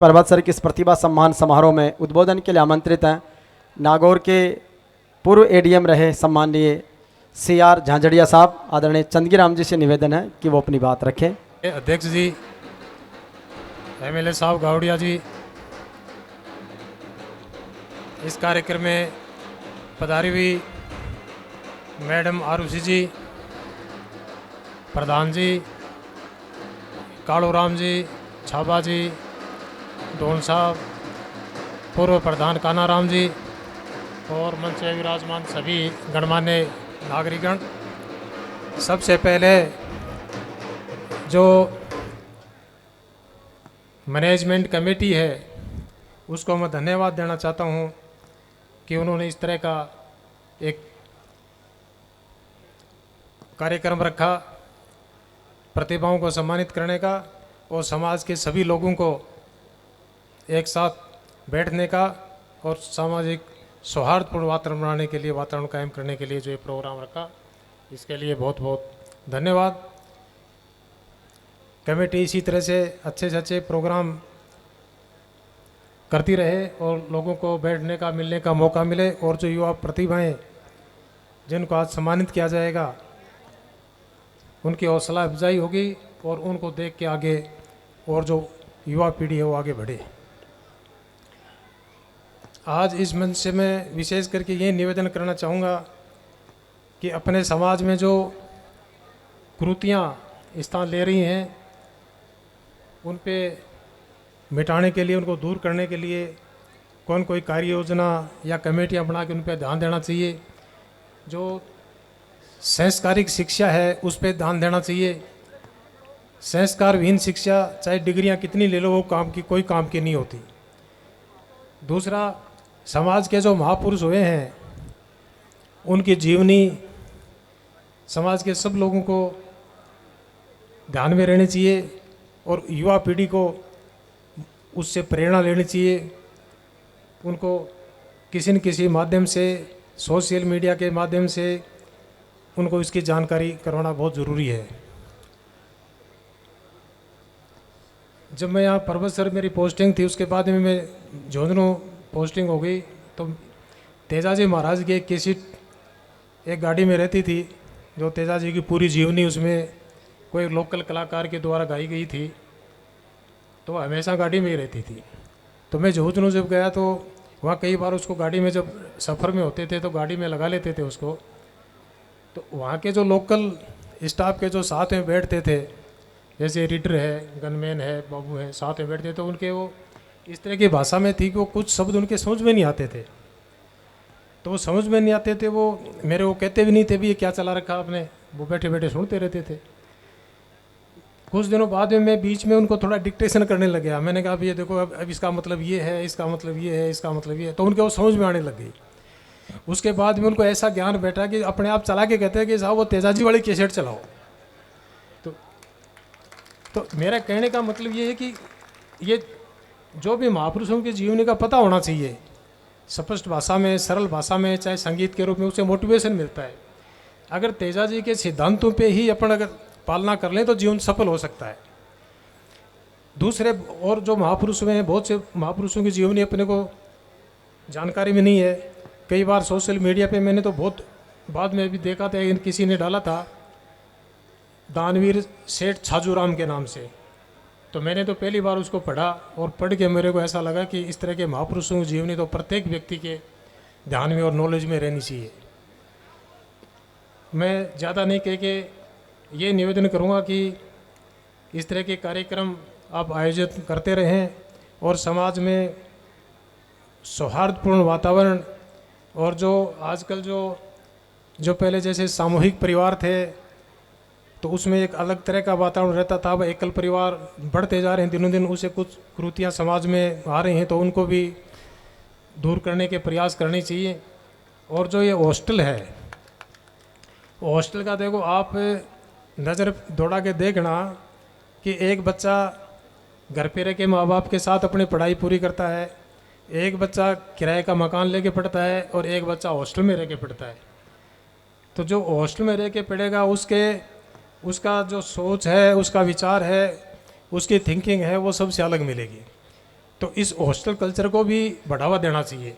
पर्वत सर की इस प्रतिभा सम्मान समारोह में उद्बोधन के लिए आमंत्रित हैं नागौर के पूर्व एडीएम रहे सम्माननीय CR झांझड़िया साहब। आदरणीय चंदगीराम जी से निवेदन है कि वो अपनी बात रखें। अध्यक्ष जी, MLA साहब गावड़िया जी, इस कार्यक्रम में पधारी हुई मैडम आरुषि जी, प्रधान जी कालूराम जी, छाबा जी, डोन साहब, पूर्व प्रधान कानाराम जी और मंच में विराजमान सभी गणमान्य नागरिकगण, सबसे पहले जो मैनेजमेंट कमेटी है उसको मैं धन्यवाद देना चाहता हूं कि उन्होंने इस तरह का एक कार्यक्रम रखा प्रतिभाओं को सम्मानित करने का और समाज के सभी लोगों को एक साथ बैठने का और सामाजिक सौहार्दपूर्ण वातावरण बनाने के लिए, वातावरण कायम करने के लिए जो ये प्रोग्राम रखा, इसके लिए बहुत बहुत धन्यवाद। कमेटी इसी तरह से अच्छे प्रोग्राम करती रहे और लोगों को बैठने का, मिलने का मौका मिले और जो युवा प्रतिभाएं जिनको आज सम्मानित किया जाएगा उनकी हौसला अफजाई होगी और उनको देख के आगे और जो युवा पीढ़ी है वो आगे बढ़े। आज इस मंच से मैं विशेष करके ये निवेदन करना चाहूँगा कि अपने समाज में जो कुरीतियाँ स्थान ले रही हैं उन पे मिटाने के लिए, उनको दूर करने के लिए कोई कार्य योजना या कमेटियाँ बना के उन पर ध्यान देना चाहिए। जो संस्कारिक शिक्षा है उस पर ध्यान देना चाहिए। संस्कारविहीन शिक्षा, चाहे डिग्रियां कितनी ले लो, वो कोई काम की नहीं होती। दूसरा, समाज के जो महापुरुष हुए हैं उनकी जीवनी समाज के सब लोगों को ध्यान में रहनी चाहिए और युवा पीढ़ी को उससे प्रेरणा लेनी चाहिए। उनको किसी न किसी माध्यम से, सोशल मीडिया के माध्यम से उनको इसकी जानकारी करवाना बहुत ज़रूरी है। जब मैं यहाँ पर्वत सर मेरी पोस्टिंग थी, उसके बाद में मैं झुंझुनू पोस्टिंग हो गई तो तेजाजी महाराज की एक कैसेट एक गाड़ी में रहती थी, जो तेजाजी की पूरी जीवनी उसमें कोई लोकल कलाकार के द्वारा गाई गई थी, तो हमेशा गाड़ी में ही रहती थी। तो मैं झुंझुनू जब गया तो वहाँ कई बार उसको गाड़ी में, जब सफ़र में होते थे तो गाड़ी में लगा लेते थे उसको। तो वहाँ के जो लोकल स्टाफ के जो साथ में बैठते थे, जैसे रीडर है, गनमैन है, बाबू है, साथ में बैठते तो उनके वो इस तरह की भाषा में थी कि वो कुछ शब्द उनके समझ में नहीं आते थे। तो वो समझ में नहीं आते थे, वो मेरे वो कहते भी नहीं थे भी ये क्या चला रखा आपने, वो बैठे बैठे सुनते रहते थे। कुछ दिनों बाद में मैं बीच में उनको थोड़ा डिक्टेशन करने लग गया। मैंने कहा अब ये देखो, अब इसका मतलब ये है, इसका मतलब ये है, इसका मतलब ये है, तो उनके वो समझ में आने लग गई। उसके बाद में उनको ऐसा ज्ञान बैठा कि अपने आप चला के कहते हैं कि साहब वो तेजाजी वाली कैसेट चलाओ। तो मेरा कहने का मतलब ये है कि ये जो भी महापुरुषों की जीवनी का पता होना चाहिए, स्पष्ट भाषा में, सरल भाषा में, चाहे संगीत के रूप में, उससे मोटिवेशन मिलता है। अगर तेजाजी के सिद्धांतों पे ही अपन अगर पालना कर लें तो जीवन सफल हो सकता है। दूसरे और जो महापुरुष हुए हैं, बहुत से महापुरुषों की जीवनी अपने को जानकारी में नहीं है। कई बार सोशल मीडिया पे मैंने तो बहुत बाद में भी देखा था, किसी ने डाला था दानवीर सेठ छाजूराम के नाम से, तो मैंने तो पहली बार उसको पढ़ा और पढ़ के मेरे को ऐसा लगा कि इस तरह के महापुरुषों की जीवनी तो प्रत्येक व्यक्ति के ध्यान में और नॉलेज में रहनी चाहिए। मैं ज़्यादा नहीं कह के ये निवेदन करूँगा कि इस तरह के कार्यक्रम आप आयोजित करते रहें और समाज में सौहार्दपूर्ण वातावरण, और जो आजकल जो पहले जैसे सामूहिक परिवार थे तो उसमें एक अलग तरह का वातावरण रहता था, अब एकल परिवार बढ़ते जा रहे हैं दिनों दिन, उसे कुछ कुरीतियाँ समाज में आ रही हैं, तो उनको भी दूर करने के प्रयास करने चाहिए। और जो ये हॉस्टल है, हॉस्टल का देखो आप नज़र दौड़ा के देखना कि एक बच्चा घर पे रह के माँ बाप के साथ अपनी पढ़ाई पूरी करता है, एक बच्चा किराए का मकान लेके पढ़ता है और एक बच्चा हॉस्टल में रह के पढ़ता है। तो जो हॉस्टल में रह के पढ़ेगा उसका जो सोच है, उसका विचार है, उसकी थिंकिंग है, वो सबसे अलग मिलेगी। तो इस हॉस्टल कल्चर को भी बढ़ावा देना चाहिए।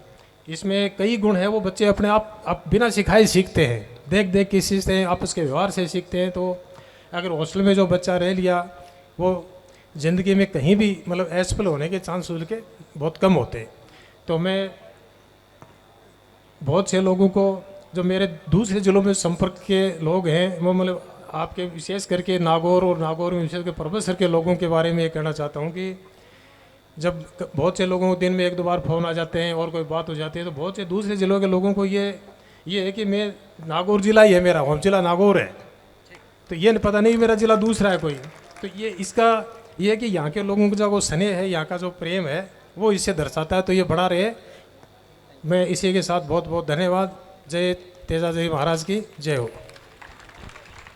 इसमें कई गुण हैं, वो बच्चे अपने आप बिना सिखाए सीखते हैं, देख देख के सीखते हैं, आपस के व्यवहार से सीखते हैं। तो अगर हॉस्टल में जो बच्चा रह लिया वो ज़िंदगी में कहीं भी मतलब असफल होने के चांस उसके बहुत कम होते हैं। तो मैं बहुत से लोगों को जो मेरे दूसरे ज़िलों में संपर्क के लोग हैं, वो मतलब आपके विशेष करके नागौर और नागौर में विशेष कर परबतसर के लोगों के बारे में ये कहना चाहता हूँ कि जब बहुत से लोगों को दिन में 1-2 बार फ़ोन आ जाते हैं और कोई बात हो जाती है, तो बहुत से दूसरे ज़िलों के लोगों को ये है कि मैं नागौर ज़िला ही है, मेरा होम ज़िला नागौर है, तो ये पता नहीं मेरा ज़िला दूसरा है कोई। तो ये इसका ये है कि यहाँ के लोगों का जो स्नेह है, यहाँ का जो प्रेम है, वो इससे दर्शाता है। तो ये बड़ा रहे। मैं इसी के साथ बहुत बहुत धन्यवाद। जय तेजा जय महाराज की जय हो।